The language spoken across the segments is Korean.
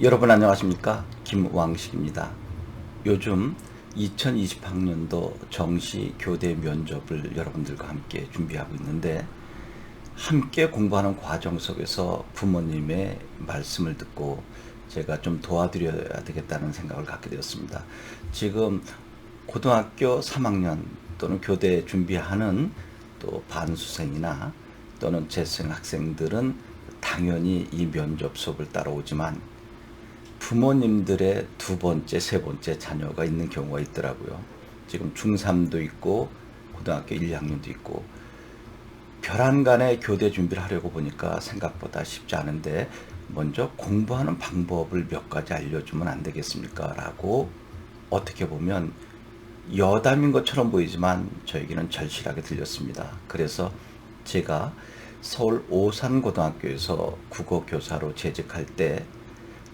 여러분 안녕하십니까? 김왕식입니다. 요즘 2020학년도 정시 교대 면접을 여러분들과 함께 준비하고 있는데, 함께 공부하는 과정 속에서 부모님의 말씀을 듣고 제가 좀 도와드려야 되겠다는 생각을 갖게 되었습니다. 지금 고등학교 3학년 또는 교대 준비하는 또 반수생이나 또는 재수생 학생들은 당연히 이 면접 수업을 따라오지만, 부모님들의 두 번째, 세 번째 자녀가 있는 경우가 있더라고요. 지금 중3도 있고 고등학교 1, 2학년도 있고, 벼랑간에 교대 준비를 하려고 보니까 생각보다 쉽지 않은데, 먼저 공부하는 방법을 몇 가지 알려주면 안 되겠습니까? 라고 어떻게 보면 여담인 것처럼 보이지만 저에게는 절실하게 들렸습니다. 그래서 제가 서울 오산고등학교에서 국어교사로 재직할 때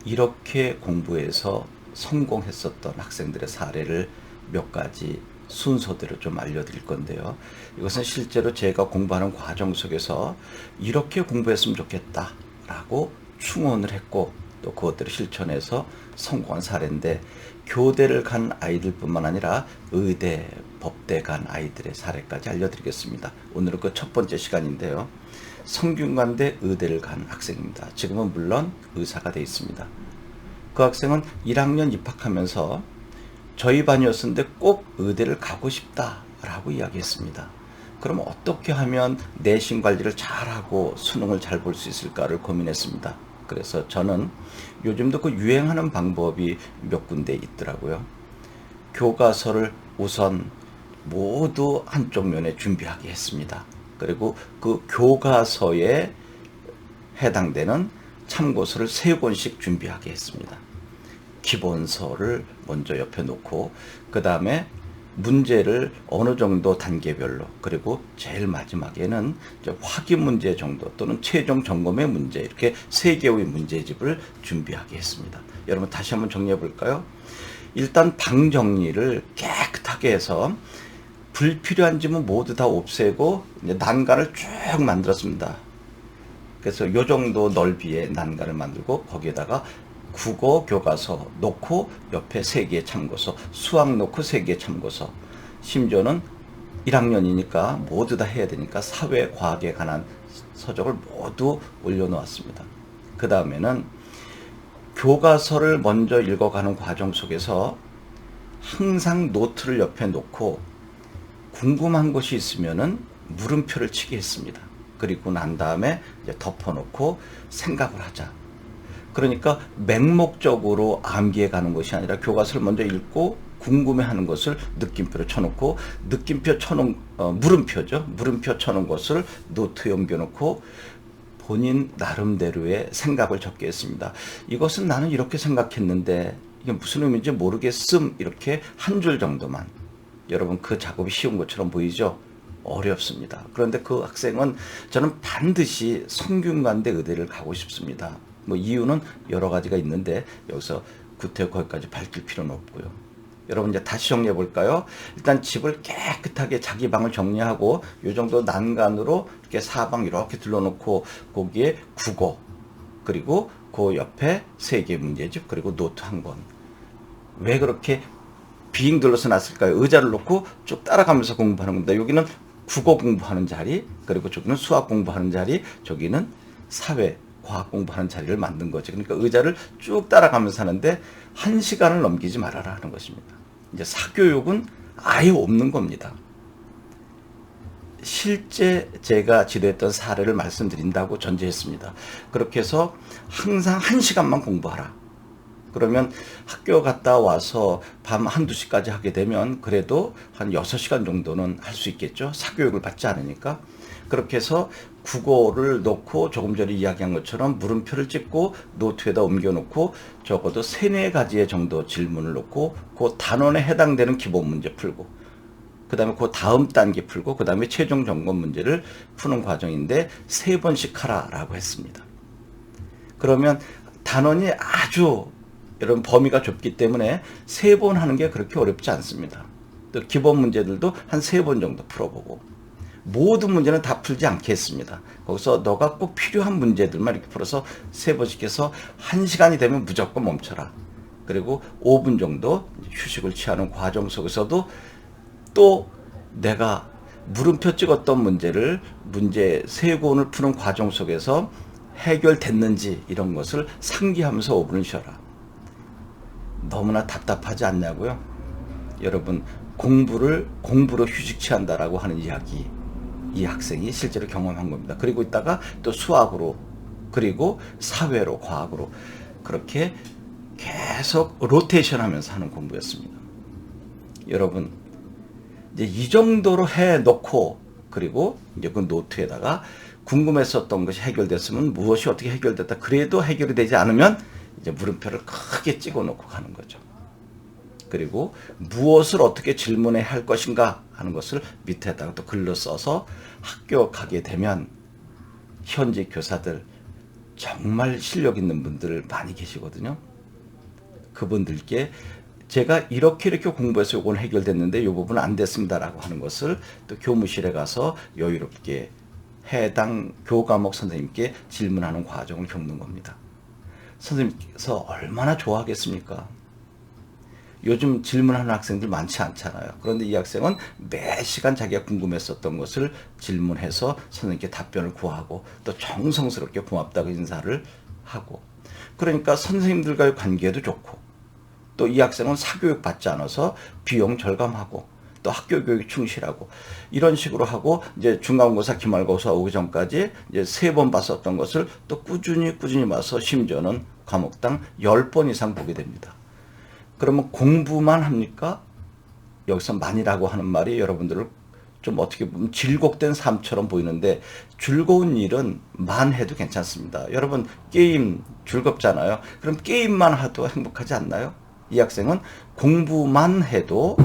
이렇게 공부해서 성공했었던 학생들의 사례를 몇 가지 순서대로 좀 알려드릴 건데요. 이것은 실제로 제가 공부하는 과정 속에서 이렇게 공부했으면 좋겠다라고 충원을 했고, 또 그것들을 실천해서 성공한 사례인데, 교대를 간 아이들뿐만 아니라 의대, 법대 간 아이들의 사례까지 알려드리겠습니다. 오늘은 그 첫 번째 시간인데요. 성균관대 의대를 간 학생입니다. 지금은 물론 의사가 되어 있습니다. 그 학생은 1학년 입학하면서 저희 반이었는데 꼭 의대를 가고 싶다라고 이야기했습니다. 그럼 어떻게 하면 내신 관리를 잘하고 수능을 잘 볼 수 있을까를 고민했습니다. 그래서 저는 요즘도 그 유행하는 방법이 몇 군데 있더라고요. 교과서를 우선 모두 한쪽 면에 준비하게 했습니다. 그리고 그 교과서에 해당되는 참고서를 3권씩 준비하게 했습니다. 기본서를 먼저 옆에 놓고, 그 다음에 문제를 어느 정도 단계별로, 그리고 제일 마지막에는 확인 문제 정도 또는 최종 점검의 문제, 이렇게 3개의 문제집을 준비하게 했습니다. 여러분 다시 한번 정리해 볼까요? 일단 방 정리를 깨끗하게 해서 불필요한 지문 모두 다 없애고 이제 난간을 쭉 만들었습니다. 그래서 요 정도 넓이의 난간을 만들고, 거기에다가 국어 교과서 놓고 옆에 3개의 참고서, 수학 놓고 3개의 참고서, 심지어는 1학년이니까 모두 다 해야 되니까 사회 과학에 관한 서적을 모두 올려놓았습니다. 그 다음에는 교과서를 먼저 읽어가는 과정 속에서 항상 노트를 옆에 놓고 궁금한 것이 있으면은 물음표를 치게 했습니다. 그리고 난 다음에 이제 덮어놓고 생각을 하자. 그러니까 맹목적으로 암기해 가는 것이 아니라 교과서를 먼저 읽고 궁금해하는 것을 느낌표로 쳐놓고, 느낌표 쳐놓은 물음표죠. 물음표 쳐놓은 것을 노트에 옮겨놓고 본인 나름대로의 생각을 적게 했습니다. 이것은 나는 이렇게 생각했는데 이게 무슨 의미인지 모르겠음, 이렇게 한 줄 정도만. 여러분 그 작업이 쉬운 것처럼 보이죠? 어렵습니다. 그런데 그 학생은 저는 반드시 성균관대 의대를 가고 싶습니다. 뭐 이유는 여러 가지가 있는데 여기서 구태여 거기까지 밝힐 필요는 없고요. 여러분 이제 다시 정리해 볼까요? 일단 집을 깨끗하게 자기 방을 정리하고 이 정도 난간으로 이렇게 사방 이렇게 둘러놓고, 거기에 국어, 그리고 그 옆에 3개 문제집, 그리고 노트 한 권. 왜 그렇게 빙 둘러서 놨을까요? 의자를 놓고 쭉 따라가면서 공부하는 겁니다. 여기는 국어 공부하는 자리, 그리고 저기는 수학 공부하는 자리, 저기는 사회 과학 공부하는 자리를 만든 거죠. 그러니까 의자를 쭉 따라가면서 하는데 1시간을 넘기지 말아라 하는 것입니다. 이제 사교육은 아예 없는 겁니다. 실제 제가 지도했던 사례를 말씀드린다고 전제했습니다. 그렇게 해서 항상 1시간만 공부하라. 그러면 학교 갔다 와서 밤 1, 2시까지 하게 되면 그래도 한 6시간 정도는 할 수 있겠죠. 사교육을 받지 않으니까. 그렇게 해서 국어를 놓고 조금 전에 이야기한 것처럼 물음표를 찍고 노트에다 옮겨놓고 적어도 3-4가지의 정도 질문을 놓고 그 단원에 해당되는 기본 문제 풀고, 그 다음에 그 다음 단계 풀고, 그 다음에 최종 점검 문제를 푸는 과정인데 3번씩 하라라고 했습니다. 그러면 단원이 아주 여러분 범위가 좁기 때문에 3번 하는 게 그렇게 어렵지 않습니다. 또 기본 문제들도 한 3번 정도 풀어보고, 모든 문제는 다 풀지 않겠습니다. 거기서 너가 꼭 필요한 문제들만 이렇게 풀어서 3번씩 해서 1시간이 되면 무조건 멈춰라. 그리고 5분 정도 휴식을 취하는 과정 속에서도 또 내가 물음표 찍었던 문제를 문제 3권을 푸는 과정 속에서 해결됐는지 이런 것을 상기하면서 5분을 쉬어라. 너무나 답답하지 않냐고요? 여러분, 공부로 휴식 취한다라고 하는 이야기, 이 학생이 실제로 경험한 겁니다. 그리고 있다가 또 수학으로, 그리고 사회로, 과학으로 그렇게 계속 로테이션 하면서 하는 공부였습니다. 여러분, 이제 이 정도로 해놓고, 그리고 이제 그 노트에다가 궁금했었던 것이 해결됐으면 무엇이 어떻게 해결됐다. 그래도 해결이 되지 않으면 이제 물음표를 크게 찍어 놓고 가는 거죠. 그리고 무엇을 어떻게 질문해야 할 것인가 하는 것을 밑에다가 또 글로 써서 학교 가게 되면 현직 교사들 정말 실력 있는 분들 많이 계시거든요. 그분들께 제가 이렇게 공부해서 요건 해결됐는데 요 부분은 안 됐습니다라고 하는 것을 또 교무실에 가서 여유롭게 해당 교과목 선생님께 질문하는 과정을 겪는 겁니다. 선생님께서 얼마나 좋아하겠습니까? 요즘 질문하는 학생들 많지 않잖아요. 그런데 이 학생은 매 시간 자기가 궁금했었던 것을 질문해서 선생님께 답변을 구하고 또 정성스럽게 고맙다고 인사를 하고, 그러니까 선생님들과의 관계도 좋고, 또 이 학생은 사교육 받지 않아서 비용 절감하고 또 학교 교육 충실하고 이런 식으로 하고 이제 중간고사 기말고사 오기 전까지 이제 3번 봤었던 것을 또 꾸준히 봐서 심지어는 과목당 10번 이상 보게 됩니다. 그러면 공부만 합니까? 여기서 만이라고 하는 말이 여러분들을 좀 어떻게 보면 질곡된 삶처럼 보이는데, 즐거운 일은 만 해도 괜찮습니다. 여러분, 게임 즐겁잖아요. 그럼 게임만 해도 행복하지 않나요? 이 학생은 공부만 해도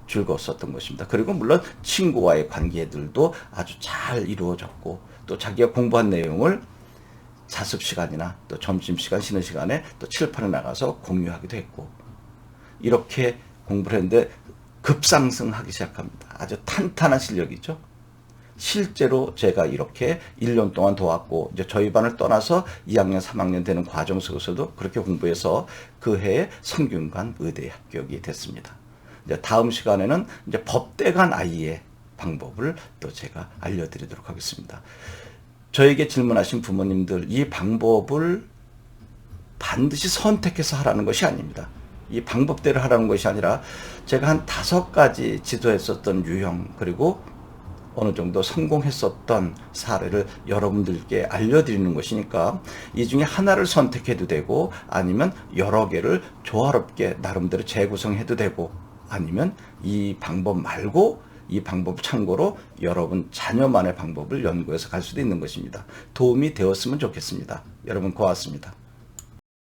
즐거웠었던 것입니다. 그리고 물론 친구와의 관계들도 아주 잘 이루어졌고, 또 자기가 공부한 내용을 자습 시간이나 또 점심시간 쉬는 시간에 또 칠판에 나가서 공유하기도 했고, 이렇게 공부를 했는데 급상승하기 시작합니다. 아주 탄탄한 실력이죠. 실제로 제가 이렇게 1년 동안 도왔고, 이제 저희 반을 떠나서 2학년, 3학년 되는 과정 속에서도 그렇게 공부해서 그 해에 성균관 의대에 합격이 됐습니다. 이제 다음 시간에는 이제 법대 간 아이의 방법을 또 제가 알려드리도록 하겠습니다. 저에게 질문하신 부모님들, 이 방법을 반드시 선택해서 하라는 것이 아닙니다. 이 방법대로 하라는 것이 아니라 제가 한 5가지 지도했었던 유형, 그리고 어느 정도 성공했었던 사례를 여러분들께 알려드리는 것이니까 이 중에 하나를 선택해도 되고, 아니면 여러 개를 조화롭게 나름대로 재구성해도 되고, 아니면 이 방법 말고 이 방법 참고로 여러분 자녀만의 방법을 연구해서 갈 수도 있는 것입니다. 도움이 되었으면 좋겠습니다. 여러분 고맙습니다.